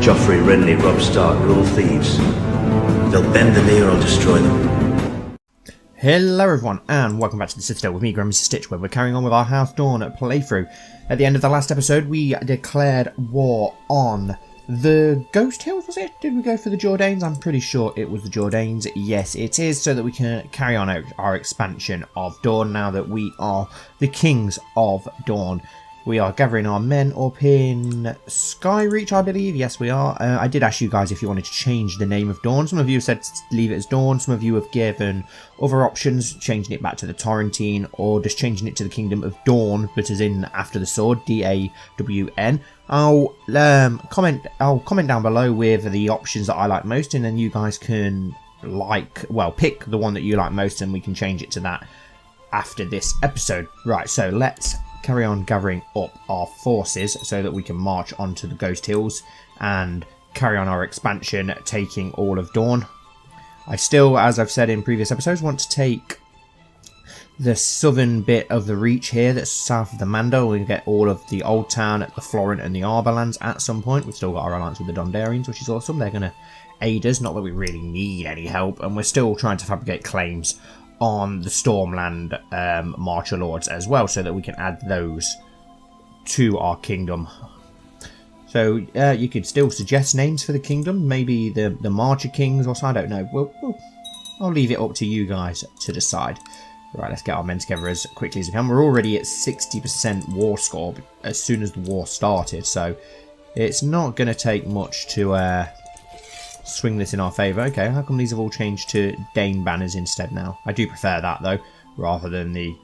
Joffrey, Renly, Robb Stark, they're all thieves. They'll bend the knee or I'll destroy them. Hello everyone, and welcome back to the Citadel with me, Grand Maester Stitch, where we're carrying on with our House Dayne playthrough. At the end of the last episode, we declared war on the Ghost Hills, was it? Did we go for the Jordanes? I'm pretty sure it was the Jordanes. Yes, it is, so that we can carry on our expansion of Dorne now that we are the Kings of Dorne. We are gathering our men up in Skyreach, I believe. Yes, we are. I did ask you guys if you wanted to change the name of Dorne. Some of you said leave it as Dorne. Some of you have given other options, changing it back to the Torrentine, or just changing it to the Kingdom of Dorne, but as in after the sword, D-A-W-N. I'll comment down below with the options that I like most, and then you guys can pick the one that you like most, and we can change it to that after this episode. Right, so let's carry on gathering up our forces so that we can march onto the Ghost Hills and carry on our expansion, taking all of Dorne. I still, as I've said in previous episodes, want to take the southern bit of the Reach here that's south of the Mando. We can get all of the Old Town, the Florent and the Arborlands at some point. We've still got our alliance with the Dondarrions, which is awesome. They're going to aid us, not that we really need any help, and we're still trying to fabricate claims on the Stormland Marcher Lords as well, so that we can add those to our kingdom. So you could still suggest names for the kingdom, maybe the Marcher Kings or so, I don't know. I'll leave it up to you guys to decide. Right, let's get our men together as quickly as we can. We're already at 60% war score as soon as the war started, so it's not going to take much to swing this in our favour. Okay, how come these have all changed to Dane banners instead now? I do prefer that though, rather than the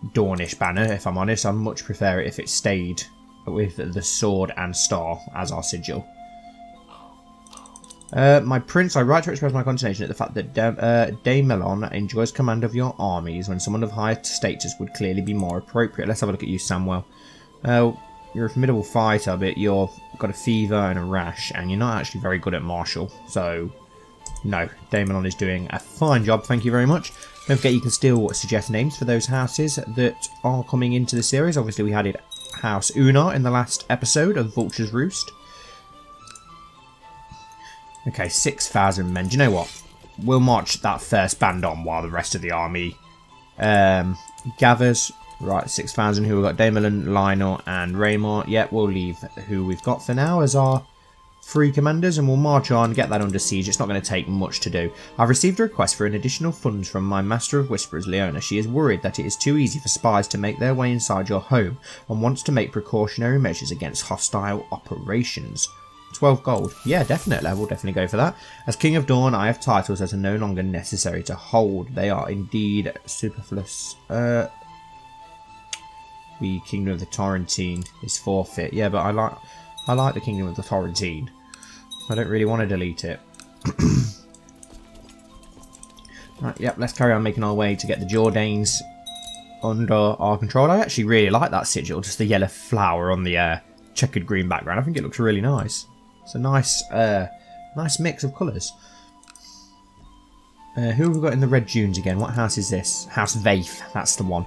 Dornish banner, if I'm honest. I much prefer it if it stayed with the sword and star as our sigil. My prince, I write to express my consternation at the fact that Daemon enjoys command of your armies when someone of higher status would clearly be more appropriate. Let's have a look at you, Samwell. You're a formidable fighter, but you've got a fever and a rash, and you're not actually very good at martial. So, no, Daemon is doing a fine job, thank you very much. Don't forget you can still suggest names for those houses that are coming into the series. Obviously we added House Unar in the last episode of Vulture's Roost. Okay, 6,000 men. Do you know what? We'll march that first band on while the rest of the army gathers. Right, 6,000 who we've got: Daemon, Lionel and Raymore. Yep, we'll leave who we've got for now as our free commanders, and we'll march on, get that under siege. It's not going to take much to do. I've received a request for an additional funds from my Master of Whisperers, Leona. She is worried that it is too easy for spies to make their way inside your home and wants to make precautionary measures against hostile operations. 12 gold. Yeah, definitely. I will definitely go for that. As King of Dorne, I have titles that are no longer necessary to hold. They are indeed superfluous. The Kingdom of the Torrentine is forfeit. Yeah, but I like the Kingdom of the Torrentine. I don't really want to delete it. Right, yep, let's carry on making our way to get the Jordanes under our control. I actually really like that sigil, just the yellow flower on the checkered green background. I think it looks really nice. It's a nice nice mix of colours. Who have we got in the Red Dunes again? What house is this? House Vaith, that's the one.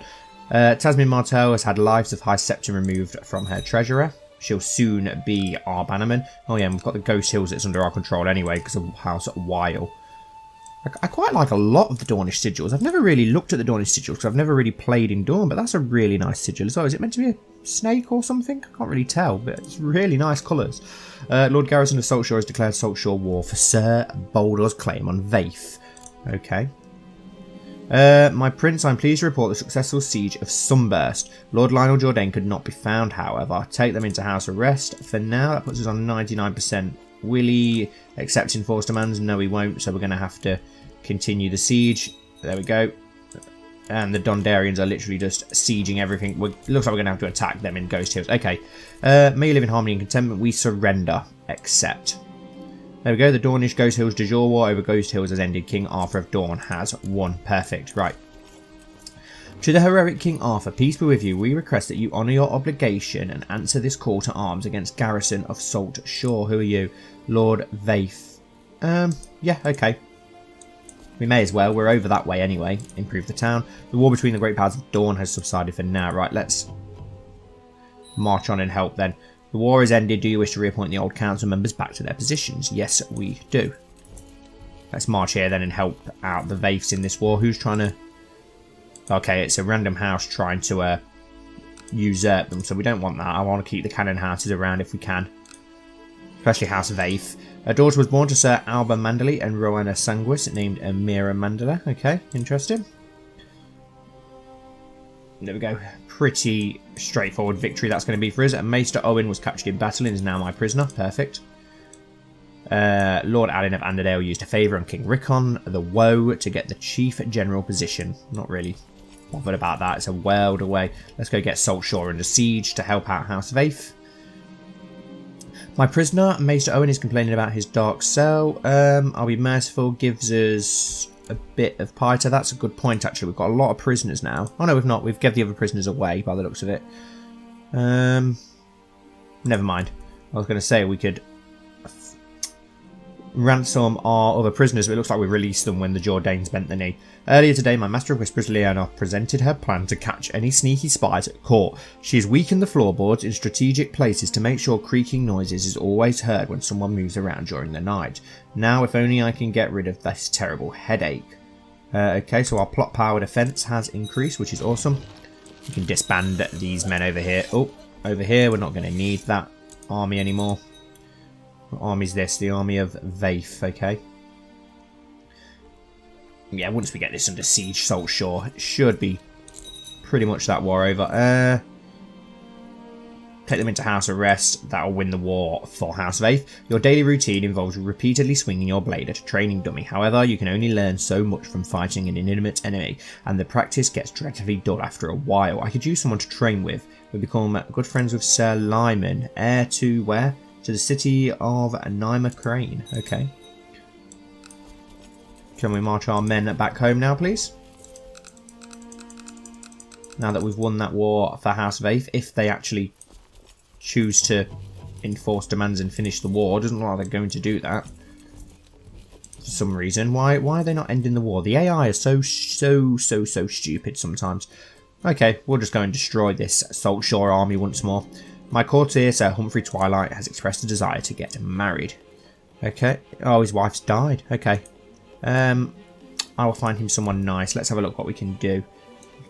Tasmin Martell has had Lives of High Septon removed from her treasurer. She'll soon be our bannerman. Oh yeah, and we've got the Ghost Hills that's under our control anyway because of House Weil. I quite like a lot of the Dornish sigils. I've never really looked at the Dornish sigils because I've never really played in Dorne, but that's a really nice sigil as well. Is it meant to be a snake or something? I can't really tell, but it's really nice colours. Lord Garrison of Saltshore has declared Saltshore war for Sir Baldur's claim on Vaith. Okay. My prince, I'm pleased to report the successful siege of Sunburst. Lord Lionel Jordaine could not be found, however. Take them into house arrest. For now, that puts us on 99%. Will he accept enforced demands? No, he won't, so we're going to have to continue the siege. There we go. And the Dondarrions are literally just sieging everything. Looks like we're going to have to attack them in Ghost Hills. Okay. May you live in harmony and contentment. We surrender. Accept. There we go, the Dornish Ghost Hills de jure war over Ghost Hills has ended. King Arthur of Dorne has won. Perfect, right. To the heroic King Arthur, peace be with you. We request that you honour your obligation and answer this call to arms against Garrison of Salt Shore. Who are you? Lord Vaith. Yeah, okay. We may as well. We're over that way anyway. Improve the town. The war between the great powers of Dorne has subsided for now. Right, let's march on and help then. The war is ended. Do you wish to reappoint the old council members back to their positions? Yes, we do. Let's march here then and help out the Vaifs in this war. Who's trying to... Okay, it's a random house trying to usurp them, so we don't want that. I want to keep the cannon houses around if we can. Especially House Vaif. Her daughter was born to Sir Alba Mandalay and Rowena Sanguis, named Amira Mandala. Okay, interesting. There we go. Pretty straightforward victory that's going to be for us. Maester Owen was captured in battle and is now my prisoner. Perfect. Lord Allen of Anderdale used a favour on King Rickon the Woe to get the Chief General position. Not really bothered about that. It's a world away. Let's go get Saltshore under siege to help out House Vaif. My prisoner, Maester Owen, is complaining about his dark cell. I'll be merciful. Gives us a bit of piter. That's a good point, actually. We've got a lot of prisoners now. Oh, no, we've not. We've given the other prisoners away by the looks of it. Never mind. I was going to say we could ransom our other prisoners, but it looks like we released them when the Jordanes bent the knee. Earlier today, my Master of Whispers, Lyanna, presented her plan to catch any sneaky spies at court. She has weakened the floorboards in strategic places to make sure creaking noises is always heard when someone moves around during the night. Now, if only I can get rid of this terrible headache. Okay, so our plot power defense has increased, which is awesome. We can disband these men over here. Oh, over here, we're not going to need that army anymore. What army is this? The army of Vaif, okay. Yeah, once we get this under siege, Saltshore, it should be pretty much that war over. Take them into house arrest. That'll win the war for House Vaif. Your daily routine involves repeatedly swinging your blade at a training dummy. However, you can only learn so much from fighting an inanimate enemy, and the practice gets dreadfully dull after a while. I could use someone to train with. We become good friends with Sir Lyman, heir to where? To the city of Nyma Crane. Okay. Can we march our men back home now, please? Now that we've won that war for House Vaif, if they actually choose to enforce demands and finish the war, doesn't look like they're going to do that. For some reason. Why are they not ending the war? The AI is so stupid sometimes. Okay, we'll just go and destroy this Saltshore army once more. My courtier, Sir Humphrey Twilight, has expressed a desire to get married. Okay. Oh, his wife's died. Okay. I will find him someone nice. Let's have a look what we can do.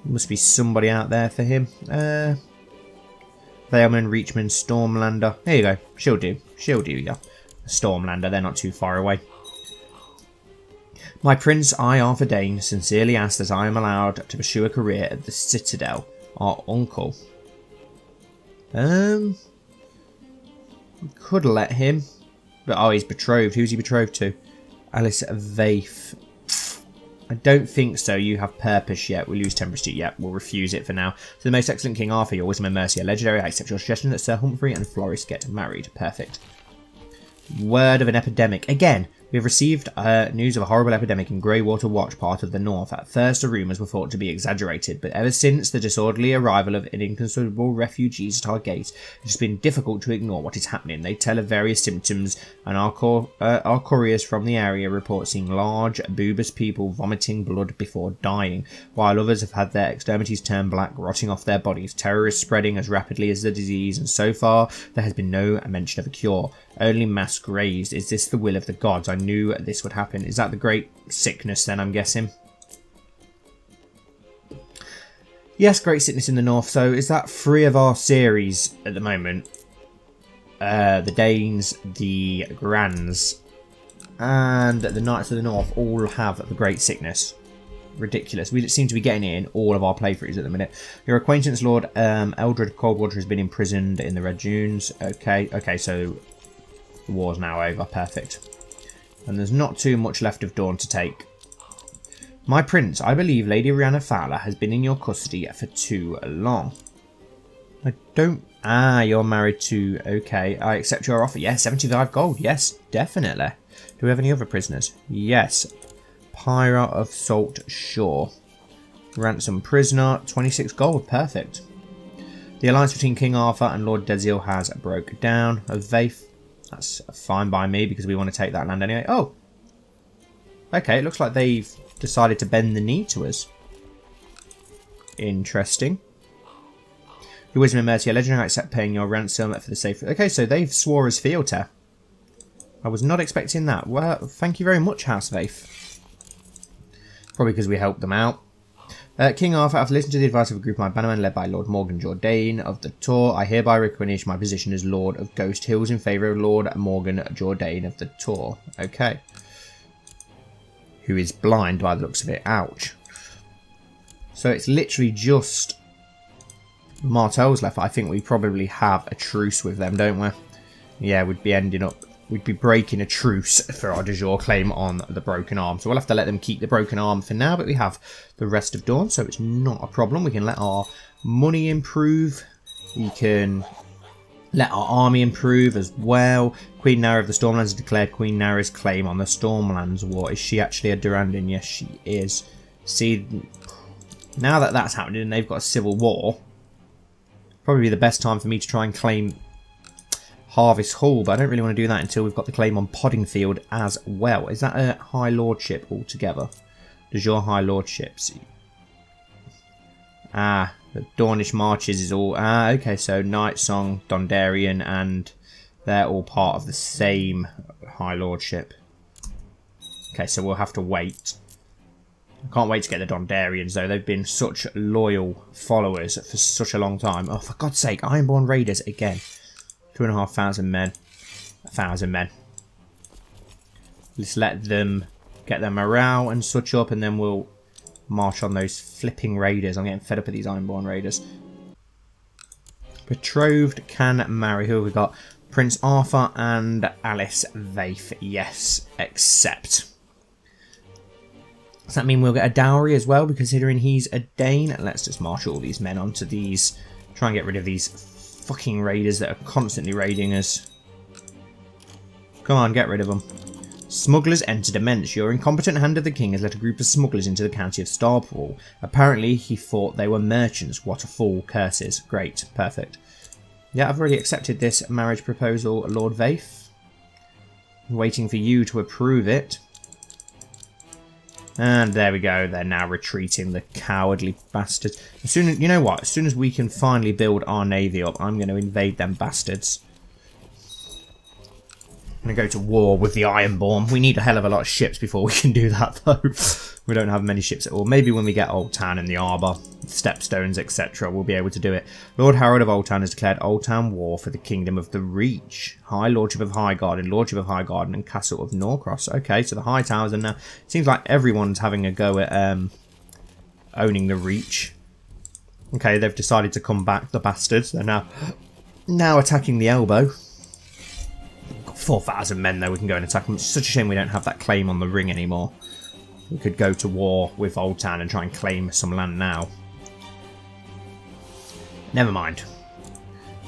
Must be somebody out there for him. Valeman, Reachman, Stormlander. There you go. She'll do. She'll do, yeah. Stormlander, they're not too far away. My prince, I, Arthur Dayne, sincerely ask that I am allowed to pursue a career at the Citadel. Our uncle. We could let him. But, oh, he's betrothed. Who's he betrothed to? Alice Vaif. I don't think so. You have purpose yet. We lose temperance yet. We'll refuse it for now. To the most excellent King Arthur, your wisdom and mercy are legendary. I accept your suggestion that Sir Humphrey and Floris get married. Perfect. Word of an epidemic. Again, we have received news of a horrible epidemic in Greywater Watch, part of the north. At first, the rumours were thought to be exaggerated, but ever since the disorderly arrival of inconsiderable refugees at our gates, it has been difficult to ignore what is happening. They tell of various symptoms, and our couriers from the area report seeing large, boobous people vomiting blood before dying, while others have had their extremities turn black, rotting off their bodies. Terror is spreading as rapidly as the disease, and so far, there has been no mention of a cure. Only mass graves. Is this the will of the gods? I knew this would happen. Is that the great sickness then, I'm guessing? Yes, great sickness in the north. So is that 3 of our series at the moment? The Danes, the Grands, and the Knights of the North all have the great sickness. Ridiculous. We seem to be getting it in all of our playthroughs at the minute. Your acquaintance, Lord Eldred Coldwater, has been imprisoned in the Red Dunes. Okay, so the war's now over. Perfect. And there's not too much left of Dorne to take. My prince, I believe Lady Rihanna Fowler has been in your custody for too long. I don't... Ah, you're married to... Okay, I accept your offer. Yes, 75 gold. Yes, definitely. Do we have any other prisoners? Yes. Pyra of Saltshore. Ransom prisoner. 26 gold. Perfect. The alliance between King Arthur and Lord Desil has broke down. Of Vaif. That's fine by me because we want to take that land anyway. Oh! Okay, it looks like they've decided to bend the knee to us. Interesting. Your wisdom and mercy are legendary. I accept paying your ransom for the safe. Okay, so they've swore us fealty. I was not expecting that. Well, thank you very much, House Vafe. Probably because we helped them out. King Arthur, after listening to the advice of a group of my bannermen led by Lord Morgan Jourdain of the Tor, I hereby relinquish my position as Lord of Ghost Hills in favour of Lord Morgan Jourdain of the Tor. Okay. Who is blind by the looks of it. Ouch. So it's literally just Martel's left. I think we probably have a truce with them, don't we? Yeah, we'd be breaking a truce for our de jure claim on the broken arm. So we'll have to let them keep the broken arm for now, but we have the rest of Dorne, so it's not a problem. We can let our money improve. We can let our army improve as well. Queen Nara of the Stormlands has declared Queen Nara's claim on the Stormlands War. Is she actually a Durandon? Yes, she is. See, now that that's happening and they've got a civil war, probably the best time for me to try and claim Harvest Hall, but I don't really want to do that until we've got the claim on Poddingfield as well. Is that a High Lordship altogether? Does your High Lordships? Ah, the Dornish Marches is all... Ah, okay, so Night Song, Dondarrion, and they're all part of the same High Lordship. Okay, so we'll have to wait. I can't wait to get the Dondarrions, though. They've been such loyal followers for such a long time. Oh, for God's sake, Ironborn Raiders again. 2,500 men. 1,000 men. Let's let them get their morale and such up, and then we'll march on those flipping raiders. I'm getting fed up with these Ironborn Raiders. Betrothed can marry. Who have we got? Prince Arthur and Alice Vafe. Yes, accept. Does that mean we'll get a dowry as well, considering he's a Dane? Let's just march all these men onto these. Try and get rid of these fucking raiders that are constantly raiding us. Come on, get rid of them. Smugglers enter Demence. Your incompetent hand of the king has let a group of smugglers into the county of Starpool. Apparently, he thought they were merchants. What a fool. Curses. Great. Perfect. Yeah, I've already accepted this marriage proposal, Lord Vafe. I'm waiting for you to approve it. And there we go. They're now retreating, the cowardly bastards. As soon as, you know what? As soon as we can finally build our navy up, I'm going to invade them bastards. I'm going to go to war with the Ironborn. We need a hell of a lot of ships before we can do that, though. We don't have many ships at all. Maybe when we get Old Town and the Arbor, Stepstones, etc., we'll be able to do it. Lord Harold of Old Town has declared Old Town war for the Kingdom of the Reach. High Lordship of Highgarden, Lordship of Highgarden, and Castle of Norcross. Okay, so the High Towers are now... Seems like everyone's having a go at owning the Reach. Okay, they've decided to come back, the bastards. They're now attacking the Elbow. 4,000 men, though. We can go and attack them. It's such a shame we don't have that claim on the ring anymore. We could go to war with Old Town and try and claim some land now. Never mind.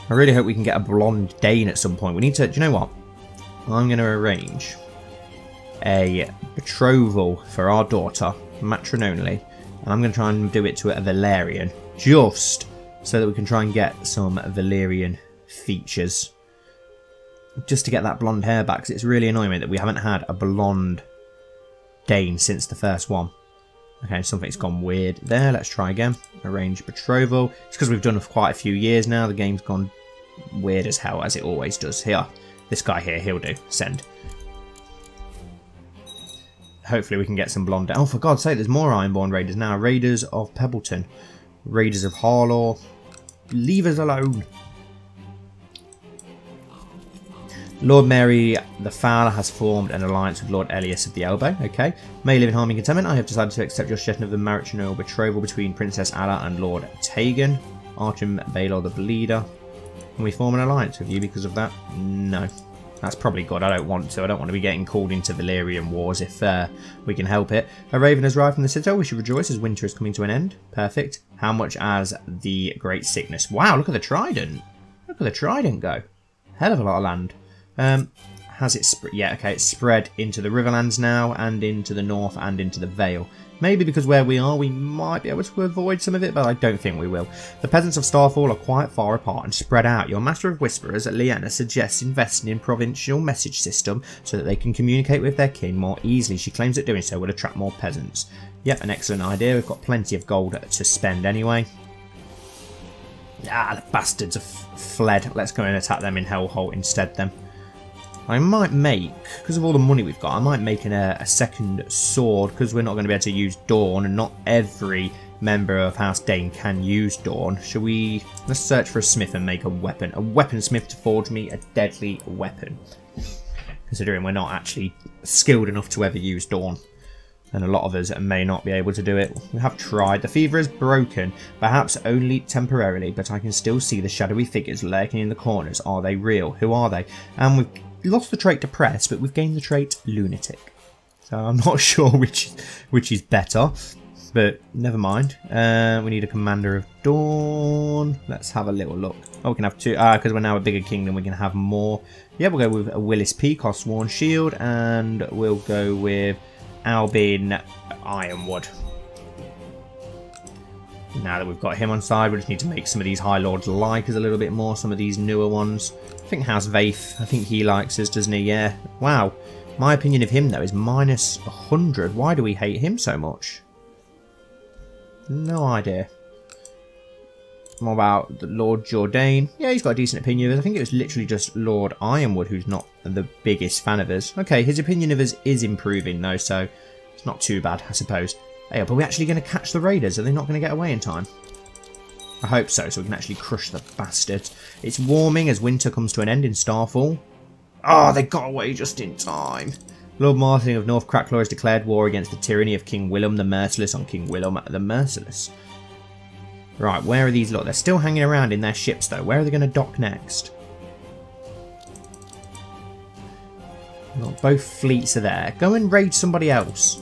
I really hope we can get a blonde Dane at some point. We need to... Do you know what? I'm going to arrange a betrothal for our daughter, matrimonially. And I'm going to try and do it to a Valyrian. Just so that we can try and get some Valyrian features. Just to get that blonde hair back, because it's really annoying me that we haven't had a blonde Dane since the first one. Okay, something's gone weird there. Let's try again. Arrange betrothal. It's because we've done it for quite a few years now. The game's gone weird as hell, as it always does. Here, this guy here, he'll do. Send. Hopefully we can get some blonde... Oh, for God's sake, there's more Ironborn Raiders now. Raiders of Pebbleton. Raiders of Harlaw. Leave us alone. Lord Mary the Fowler has formed an alliance with Lord Elias of the Elbow. Okay. May live in harmony and contentment. I have decided to accept your suggestion of the matrimonial betrothal between Princess Alla and Lord Tegan. Archim Baelor the Bleeder. Can we form an alliance with you because of that? No. That's probably good. I don't want to. I don't want to be getting called into Valyrian wars if we can help it. A raven has arrived from the Citadel. We should rejoice as winter is coming to an end. Perfect. How much as the Great Sickness? Wow, look at the trident. Look at the trident go. Hell of a lot of land. Has it spread? Yeah, okay, it's spread into the Riverlands now, and into the north, and into the Vale. Maybe because where we are, we might be able to avoid some of it, but I don't think we will. The peasants of Starfall are quite far apart and spread out. Your Master of Whisperers, Lyanna, suggests investing in provincial message system so that they can communicate with their kin more easily. She claims that doing so will attract more peasants. Yep, an excellent idea. We've got plenty of gold to spend anyway. Ah, the bastards have fled. Let's go and attack them in Hellholt instead then. I might make, because of all the money we've got, I might make a second sword, because we're not going to be able to use Dorne, and not every member of House Dayne can use Dorne. Shall we... Let's search for a smith and make a weapon. A weaponsmith to forge me a deadly weapon. Considering we're not actually skilled enough to ever use Dorne. And a lot of us may not be able to do it. We have tried. The fever is broken, perhaps only temporarily, but I can still see the shadowy figures lurking in the corners. Are they real? Who are they? And we've lost the trait Depressed, but we've gained the trait Lunatic. So I'm not sure which is better, but never mind. We need a Commander of Dorne. Let's have a little look. Oh, we can have two. Because we're now a bigger kingdom, we can have more. Yeah, we'll go with a Willis Peacock Sworn Shield, and we'll go with Albin Ironwood. Now that we've got him on side, we just need to make some of these High Lords like us a little bit more, some of these newer ones. I think House Vaith, I think he likes us, doesn't he? Yeah. Wow. My opinion of him, though, is minus 100. Why do we hate him so much? No idea. What about Lord Jourdain? Yeah, he's got a decent opinion of us. I think it was literally just Lord Ironwood who's not the biggest fan of us. Okay, his opinion of us is improving, though, so it's not too bad, I suppose. Hey, but are we actually going to catch the raiders? Are they not going to get away in time? I hope so, so we can actually crush the bastards. It's warming as winter comes to an end in Starfall. Oh, they got away just in time. Lord Martin of North Cracklaw has declared war against the tyranny of King Willem the Merciless on King Willem the Merciless. Right, where are these? Look, they're still hanging around in their ships, though. Where are they going to dock next? Look, both fleets are there. Go and raid somebody else.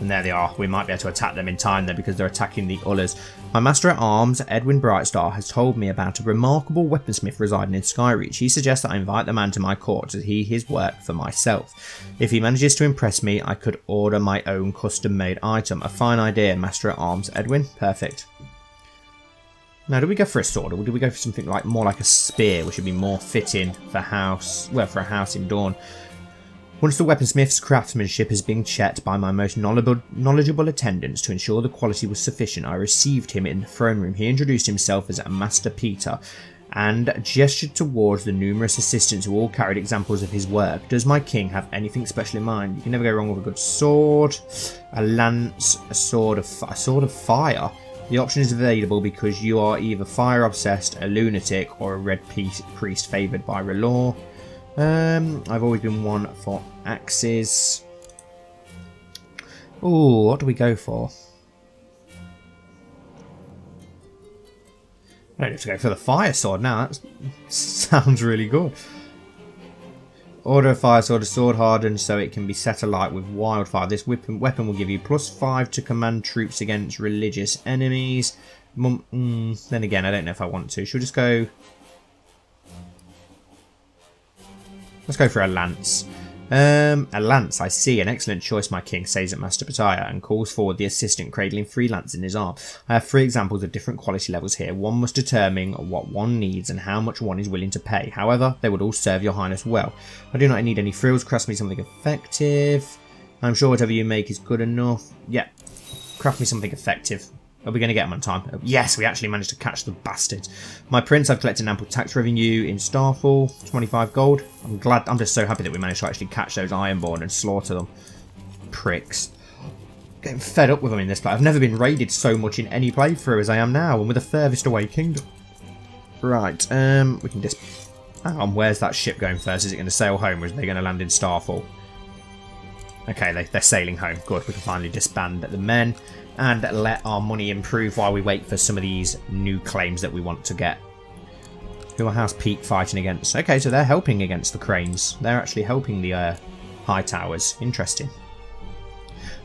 And there they are. We might be able to attack them in time then because they're attacking the Ullers. My Master at Arms, Edwin Brightstar, has told me about a remarkable weaponsmith residing in Skyreach. He suggests that I invite the man to my court to see his work for myself. If he manages to impress me, I could order my own custom-made item. A fine idea, Master at Arms, Edwin. Perfect. Now, do we go for a sword, or do we go for something like more like a spear, which would be more fitting for for a house in Dorne? Once the weaponsmith's craftsmanship has been checked by my most knowledgeable attendants to ensure the quality was sufficient, I received him in the throne room. He introduced himself as Master Peter and gestured towards the numerous assistants who all carried examples of his work. Does my king have anything special in mind? You can never go wrong with a good sword, a lance, a sword of fire. The option is available because you are either fire obsessed, a lunatic, or a red priest favoured by R'hllor. I've always been one for axes. Ooh, what do we go for? I don't have to go for the fire sword now. That sounds really good. Order a fire sword, a sword hardened so it can be set alight with wildfire. This weapon will give you +5 to command troops against religious enemies. Then again, I don't know if I want to. Should we just go... Let's go for a lance. A lance, I see. An excellent choice, my king, says at Master Petaya, and calls forward the assistant, cradling 3 lances in his arm. I have 3 examples of different quality levels here. One must determine what one needs and how much one is willing to pay. However, they would all serve your highness well. I do not need any frills. Craft me something effective. I'm sure whatever you make is good enough. Yeah, craft me something effective. Are we going to get them on time? Yes, we actually managed to catch the bastards. My prince, I've collected ample tax revenue in Starfall. 25 gold. I'm just so happy that we managed to actually catch those Ironborn and slaughter them. Pricks. Getting fed up with them in this play. I've never been raided so much in any playthrough as I am now, and with a furthest away kingdom. Right, we can just... Hang on, where's that ship going first? Is it going to sail home, or is they going to land in Starfall? Okay, they're sailing home. Good, we can finally disband the men and let our money improve while we wait for some of these new claims that we want to get. Who are House Peak fighting against? Okay, so they're helping against the cranes. They're actually helping the high towers. Interesting.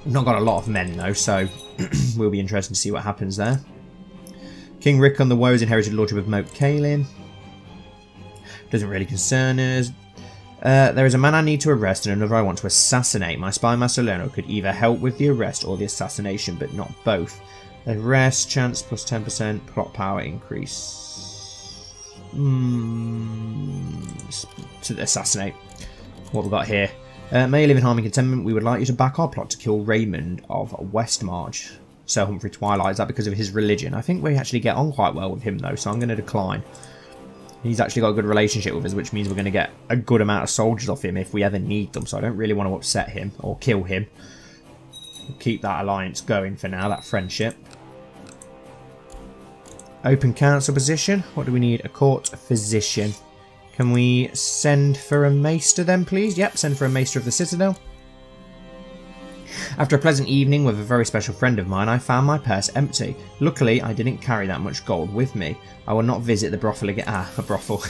We've not got a lot of men though, so we'll be interested to see what happens there. King Rickon the Woes inherited lordship of Moat Cailin. Doesn't really concern us. There is a man I need to arrest and another I want to assassinate. My spy master Leonor could either help with the arrest or the assassination, but not both. Arrest, chance plus 10%, plot power increase. To assassinate. What we've got here. May you live in harm and contentment. We would like you to back our plot to kill Raymond of Westmarch. Sir Humphrey Twilight. Is that because of his religion? I think we actually get on quite well with him, though, so I'm going to decline. He's actually got a good relationship with us, which means we're going to get a good amount of soldiers off him if we ever need them, so I don't really want to upset him or kill him. We'll keep that alliance going for now, that friendship. Open council position. What do we need? A court physician. Can we send for a maester then, please? Yep, send for a maester of the Citadel. After a pleasant evening with a very special friend of mine, I found my purse empty. Luckily, I didn't carry that much gold with me. I will not visit the brothel again. Ah, a brothel.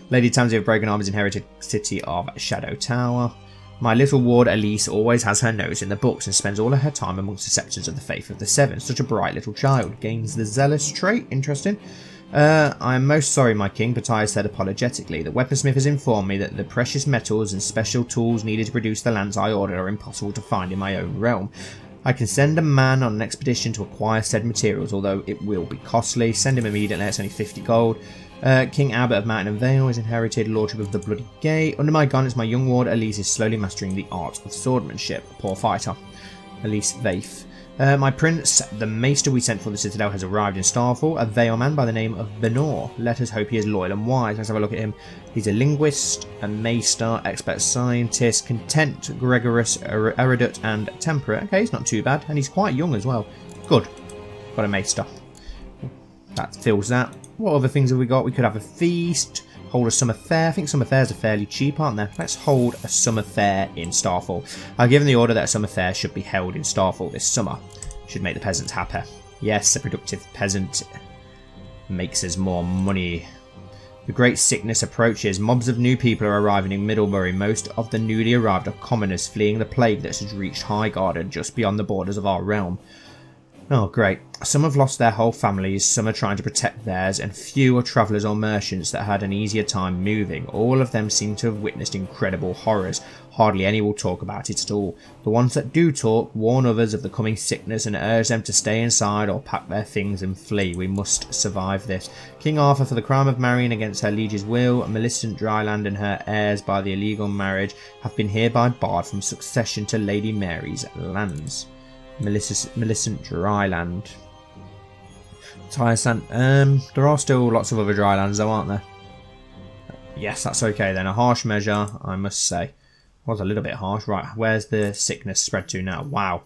Lady Tansy of Broken Arm is inherited city of Shadow Tower. My little ward Elise always has her nose in the books and spends all of her time amongst the sections of the Faith of the Seven. Such a bright little child. Gains the zealous trait. Interesting. I am most sorry, my king, Batai said apologetically. The weaponsmith has informed me that the precious metals and special tools needed to produce the lance I ordered are impossible to find in my own realm. I can send a man on an expedition to acquire said materials, although it will be costly. Send him immediately, it's only 50 gold. King Abbot of Mountain and Vale has inherited Lordship of the Bloody Gate. Under my guidance, my young ward Elise is slowly mastering the art of swordmanship. Poor fighter. Elise Vaith. My prince, the maester we sent for the Citadel, has arrived in Starfall, a Vale man by the name of Benor. Let us hope he is loyal and wise. Let's have a look at him. He's a linguist, a maester, expert scientist, content, gregarious, erudite, and temperate. Okay, he's not too bad, and he's quite young as well. Good. Got a maester. That fills that. What other things have we got? We could have a feast, hold a summer fair. I think summer fairs are fairly cheap, aren't they? Let's hold a summer fair in Starfall. I've given the order that a summer fair should be held in Starfall this summer. Should make the peasants happy. Yes, a productive peasant makes us more money. The great sickness approaches. Mobs of new people are arriving in Middlebury. Most of the newly arrived are commoners fleeing the plague that has reached Highgarden just beyond the borders of our realm. Oh, great. Some have lost their whole families, some are trying to protect theirs, and few are travellers or merchants that had an easier time moving. All of them seem to have witnessed incredible horrors. Hardly any will talk about it at all. The ones that do talk warn others of the coming sickness and urge them to stay inside or pack their things and flee. We must survive this. King Arthur, for the crime of marrying against her liege's will, Millicent Dryland and her heirs by the illegal marriage, have been hereby barred from succession to Lady Mary's lands. Millicent Dryland. There are still lots of other drylands though, aren't there? Yes, that's okay then. A harsh measure, I must say. Was a little bit harsh. Right, where's the sickness spread to now? Wow.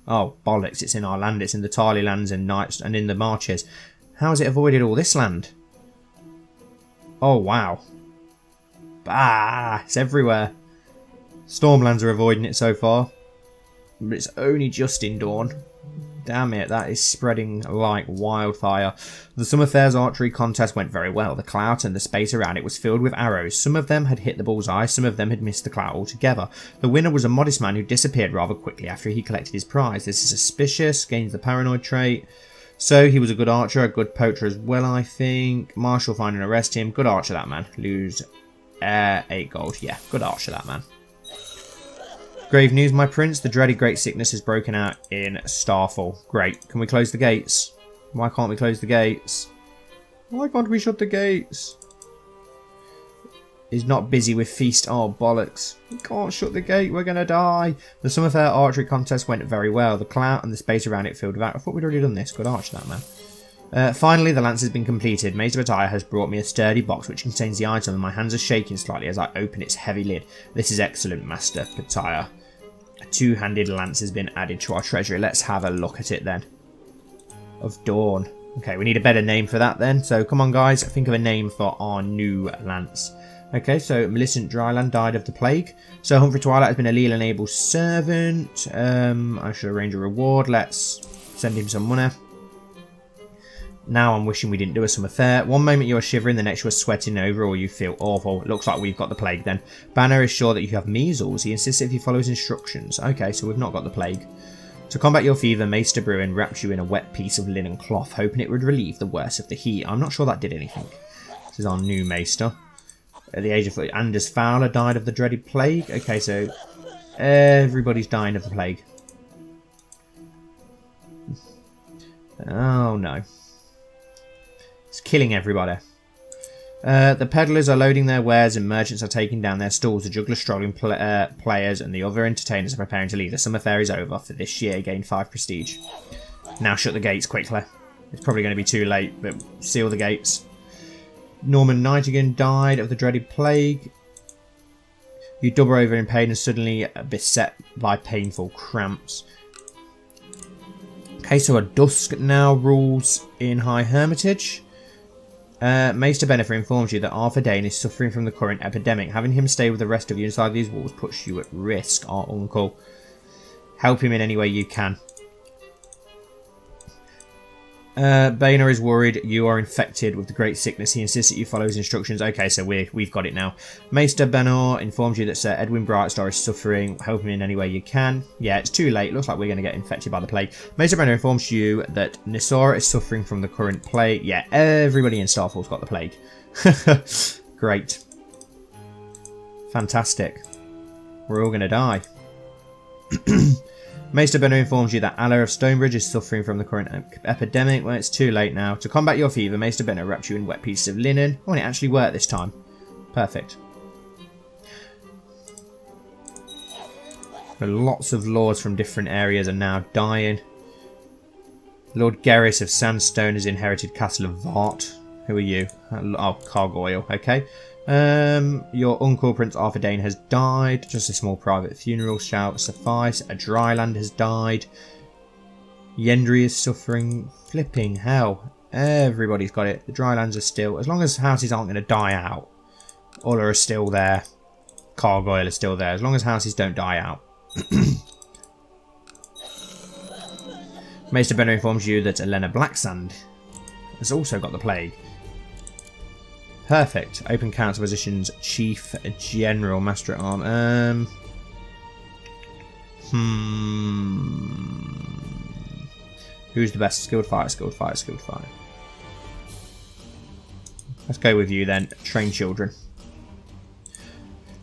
Oh, bollocks, it's in our land. It's in the Tarly lands and Knights and in the Marches. How has it avoided all this land? Oh, wow. Bah, it's everywhere. Stormlands are avoiding it so far. But it's only just in Dorne. Damn it, that is spreading like wildfire. The Summer Fair's archery contest went very well. The clout and the space around it was filled with arrows. Some of them had hit the bullseye, some of them had missed the clout altogether. The winner was a modest man who disappeared rather quickly after he collected his prize. This is suspicious, gains the paranoid trait. So he was a good archer, a good poacher as well, I think. Marshal find and arrest him. Good archer, that man. Lose 8 gold. Yeah, good archer, that man. Grave news, my prince. The dreaded great sickness has broken out in Starfall. Great. Can we close the gates? Why can't we close the gates? Why can't we shut the gates? He's not busy with feast. Oh, bollocks. We can't shut the gate. We're going to die. The Summer Fair archery contest went very well. The clout and the space around it filled with out. I thought we'd already done this. Good archer, that man. Finally, the lance has been completed. Maester Battaya has brought me a sturdy box which contains the item, and my hands are shaking slightly as I open its heavy lid. This is excellent, Master Battaya. A two-handed lance has been added to our treasury. Let's have a look at it then. Of Dorne. Okay, we need a better name for that then. So come on, guys, think of a name for our new lance. Okay, so Millicent Dryland died of the plague. So Humphrey Twilight has been a leal and able servant. I should arrange a reward. Let's send him some money. Now I'm wishing we didn't do a summer fair. One moment you are shivering, the next you are sweating over or you feel awful. It looks like we've got the plague then. Banner is sure that you have measles. He insists if you follow his instructions. Okay, so we've not got the plague. To combat your fever, Maester Bruin wraps you in a wet piece of linen cloth, hoping it would relieve the worst of the heat. I'm not sure that did anything. This is our new Maester. At the age of Anders Fowler died of the dreaded plague. Okay, so everybody's dying of the plague. Oh no. It's killing everybody. The peddlers are loading their wares and merchants are taking down their stalls. The jugglers strolling players and the other entertainers are preparing to leave. The summer fair is over for this year. Gain 5 prestige. Now shut the gates quickly. It's probably going to be too late, but seal the gates. Norman Nightingale died of the dreaded plague. You double over in pain and suddenly beset by painful cramps. Okay, so a dusk now rules in High Hermitage. Maester Bennifer informs you that Arthur Dayne is suffering from the current epidemic. Having him stay with the rest of you inside these walls puts you at risk, our uncle. Help him in any way you can. Baynor is worried you are infected with the great sickness. He insists that you follow his instructions. Okay, so we've got it now. Maester Benor informs you that Sir Edwin Brightstar is suffering. Help him in any way you can. Yeah, it's too late. Looks like we're going to get infected by the plague. Maester Benor informs you that Nisora is suffering from the current plague. Yeah, everybody in Starfall's got the plague. Great. Fantastic. We're all going to die. Maester Benno informs you that Allah of Stonebridge is suffering from the current epidemic. Well, it's too late now. To combat your fever, Maester Benno wrapped you in wet pieces of linen. Oh, and it actually worked this time. Perfect. But lots of lords from different areas are now dying. Lord Gerris of Sandstone has inherited Castle of Vart. Who are you? Oh, Cargoyle. Okay. Your uncle, Prince Arthur Dayne, has died. Just a small private funeral shall suffice. A dryland has died. Yendry is suffering. Flipping hell. Everybody's got it. The drylands are still... As long as houses aren't going to die out. Ulla is still there. Cargoyle is still there. As long as houses don't die out. Maester Benno informs you that Elena Blacksand has also got the plague. Perfect. Open council positions. Chief General Master at Arm. Who's the best? Skilled fighter, skilled fighter, skilled fighter. Let's go with you then. Train children.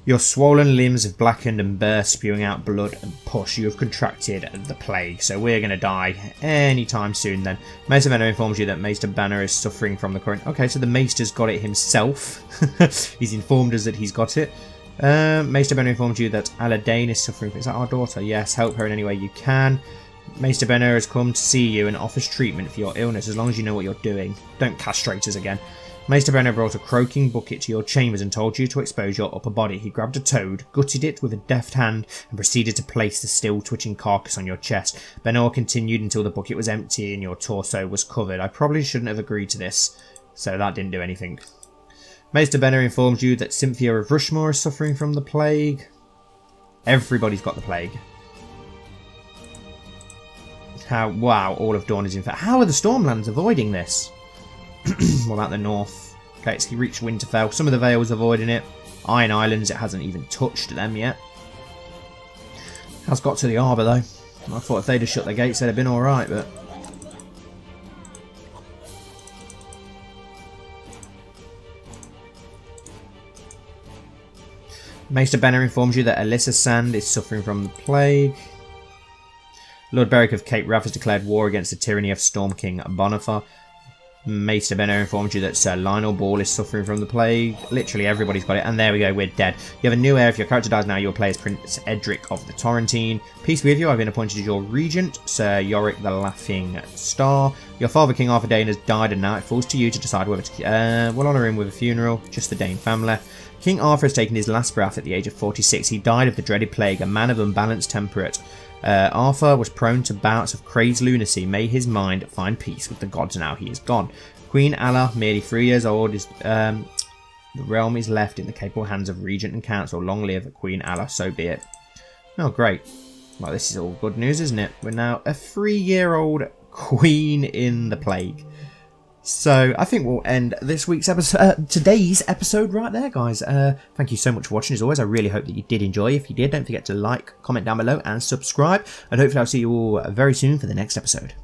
Your swollen limbs have blackened and burst, spewing out blood and pus. You have contracted the plague, so we're going to die anytime soon then. Maester Benno informs you that Maester Banner is suffering from the current... Okay, so the Maester's got it himself. He's informed us that he's got it. Maester Benno informs you that Alla Dane is suffering... Is that our daughter? Yes, help her in any way you can. Maester Benno has come to see you and offers treatment for your illness as long as you know what you're doing. Don't castrate us again. Maester Benno brought a croaking bucket to your chambers and told you to expose your upper body. He grabbed a toad, gutted it with a deft hand, and proceeded to place the still twitching carcass on your chest. Benno continued until the bucket was empty and your torso was covered. I probably shouldn't have agreed to this, so that didn't do anything. Maester Benno informs you that Cynthia of Rushmore is suffering from the plague. Everybody's got the plague. Wow, all of Dorne is infected. How are the Stormlands avoiding this? What about the north? Okay, it's reached Winterfell. Some of the Vale's avoiding it. Iron Islands, it hasn't even touched them yet. Has got to the harbour though. I thought if they'd have shut the gates, they'd have been alright, but... Maester Benner informs you that Alyssa Sand is suffering from the plague. Lord Beric of Cape Wrath has declared war against the tyranny of Storm King Bonifer. Maester Benno informs you that Sir Lionel Ball is suffering from the plague. Literally everybody's got it. And there we go, we're dead. You have a new heir. If your character dies now, you'll play as Prince Edric of the Torrentine. Peace be with you. I've been appointed as your regent, Sir Yorick the Laughing Star. Your father, King Arthur Dayne, has died, and now it falls to you to decide whether to... we'll honour him with a funeral. Just the Dayne family. King Arthur has taken his last breath at the age of 46. He died of the dreaded plague, a man of unbalanced temperament. Arthur was prone to bouts of crazed lunacy. May his mind find peace with the gods now he is gone. Queen Alla, merely 3 years old, is the realm is left in the capable hands of Regent and Council. Long live Queen Alla, so be it. Oh, great. Well, this is all good news, isn't it? We're now a 3-year-old queen in the plague. So I think we'll end this week's episode, today's episode right there, guys. Thank you so much for watching. As always, I really hope that you did enjoy. If you did, don't forget to like, comment down below and subscribe. And hopefully I'll see you all very soon for the next episode.